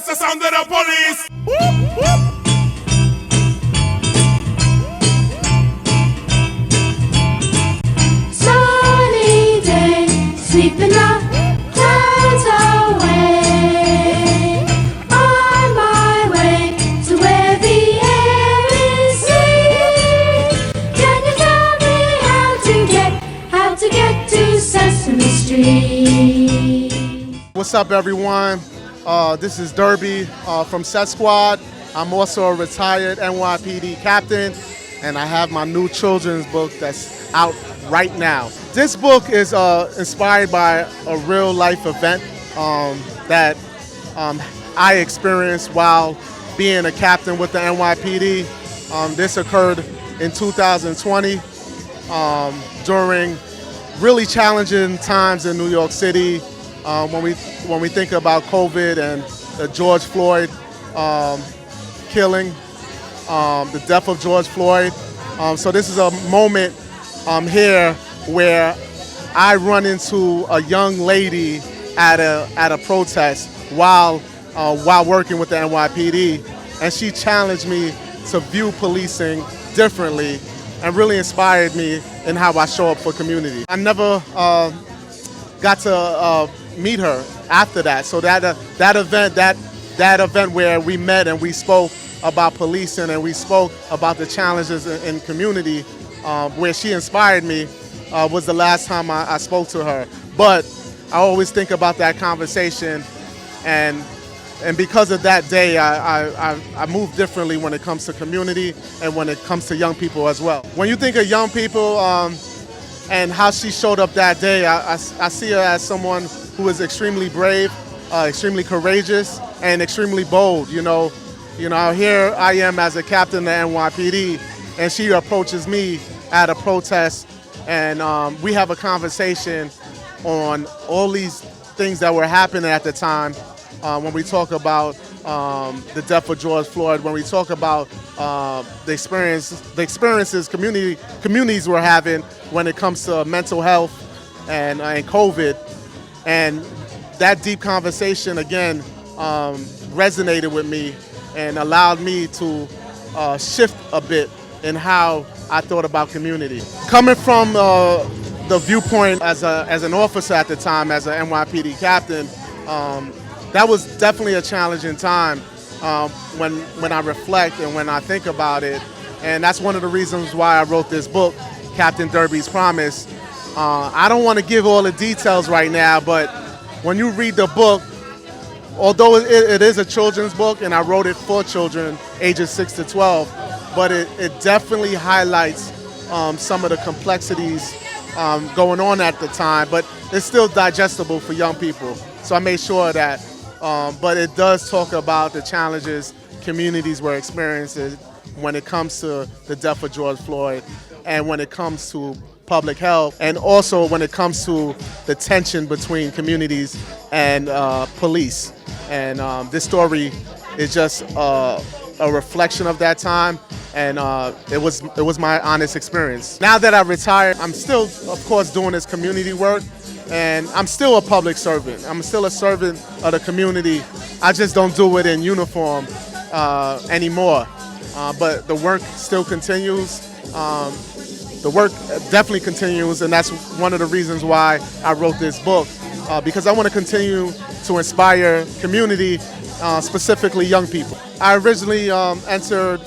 That's the sound of the police. Whoop, whoop. Sunny day, sweeping the clouds away. On my way to where the air is sweet. Can you tell me how to get to Sesame Street? What's up, everyone? This is Derby from Set Squad. I'm also a retired NYPD captain, and I have my new children's book that's out right now. This book is inspired by a real life event that I experienced while being a captain with the NYPD. This occurred in 2020 during really challenging times in New York City when we think about COVID and the George Floyd killing, the death of George Floyd. So this is a moment here where I run into a young lady at a protest while working with the NYPD, and she challenged me to view policing differently and really inspired me in how I show up for community. I never got to meet her after that. So that event where we met and we spoke about policing and we spoke about the challenges in community, where she inspired me, was the last time I spoke to her. But I always think about that conversation, and because of that day, I move differently when it comes to community and when it comes to young people as well. When you think of young people and how she showed up that day, I see her as someone who is extremely brave, extremely courageous, and extremely bold. You know, here I am as a captain of the NYPD, and she approaches me at a protest, and we have a conversation on all these things that were happening at the time. When we talk about the death of George Floyd, when we talk about the experiences communities were having when it comes to mental health and COVID, and that deep conversation again resonated with me and allowed me to shift a bit in how I thought about community. Coming from the viewpoint as an officer at the time, as an NYPD captain, that was definitely a challenging time when I reflect and when I think about it. And that's one of the reasons why I wrote this book, Captain Derby's Promise. I don't want to give all the details right now, but when you read the book, although it is a children's book and I wrote it for children ages 6 to 12, but it definitely highlights some of the complexities going on at the time, but it's still digestible for young people. So I made sure that, but it does talk about the challenges communities were experiencing when it comes to the death of George Floyd and when it comes to public health, and also when it comes to the tension between communities and police. And this story is just a reflection of that time, and it was my honest experience. Now that I retired, I'm still, of course, doing this community work, and I'm still a public servant. I'm still a servant of the community. I just don't do it in uniform anymore. But the work still continues. The work definitely continues, and that's one of the reasons why I wrote this book, because I want to continue to inspire community, specifically young people. I originally entered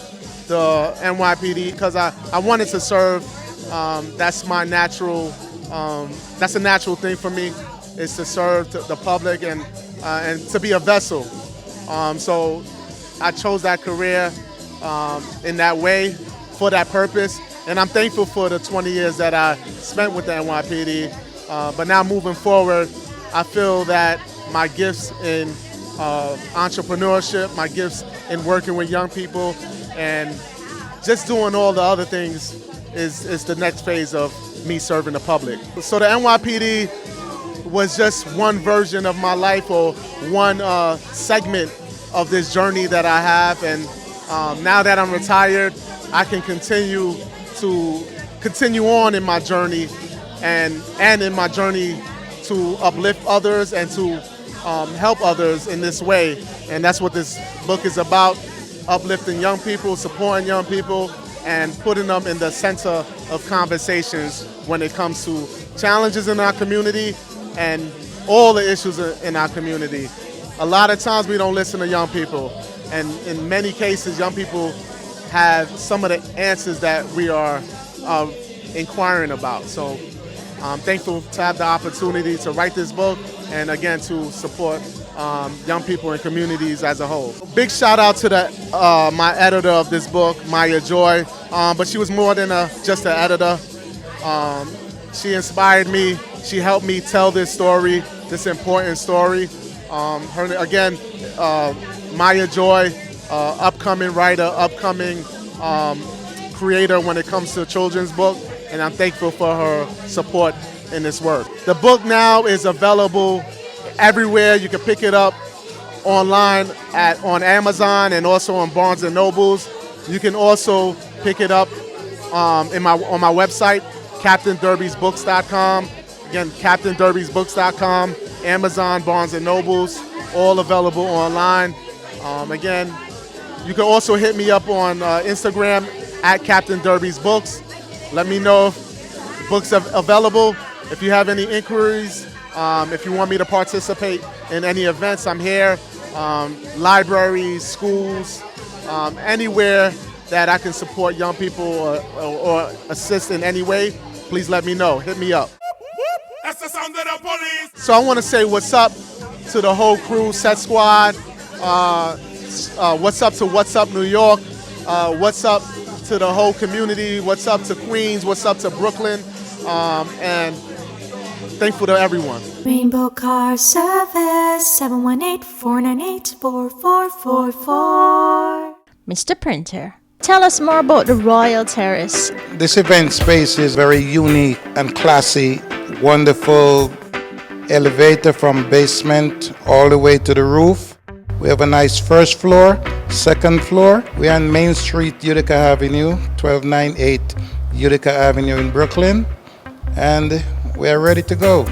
the NYPD because I wanted to serve. That's my natural, that's a natural thing for me, is to serve the public and to be a vessel. So I chose that career in that way, for that purpose. And I'm thankful for the 20 years that I spent with the NYPD. But now moving forward, I feel that my gifts in entrepreneurship, my gifts in working with young people, and just doing all the other things is the next phase of me serving the public. So the NYPD was just one version of my life, or one segment of this journey that I have. And now that I'm retired, I can continue on in my journey and in my journey to uplift others and to help others in this way. And that's what this book is about, uplifting young people, supporting young people, and putting them in the center of conversations when it comes to challenges in our community and all the issues in our community. A lot of times we don't listen to young people, and in many cases young people have some of the answers that we are inquiring about. So I'm thankful to have the opportunity to write this book and again to support young people and communities as a whole. Big shout out to my editor of this book, Maya Joy, but she was more than just an editor. She inspired me. She helped me tell this story, this important story. Maya Joy, upcoming writer, upcoming creator when it comes to children's book, and I'm thankful for her support in this work. The book now is available everywhere. You can pick it up online on Amazon and also on Barnes & Nobles. You can also pick it up on my website, CaptainDerby'sBooks.com. Again, CaptainDerby'sBooks.com, Amazon, Barnes & Nobles, all available online. Again, you can also hit me up on Instagram at Captain Derby's Books. Let me know if the books are available. If you have any inquiries, if you want me to participate in any events, I'm here. Libraries, schools, anywhere that I can support young people or assist in any way, please let me know. Hit me up. That's the sound of the police. So I want to say what's up to the whole crew, Set Squad. What's up to What's Up New York. What's up to the whole community. What's up to Queens. What's up to Brooklyn. And thankful to everyone. Rainbow Car Service 718-498-4444. Mr. Printer, tell us more about the Royal Terrace. This event space is very unique and classy, wonderful elevator from basement all the way to the roof. We have a nice first floor, second floor. We are on Main Street, Utica Avenue, 1298 Utica Avenue in Brooklyn, and we are ready to go.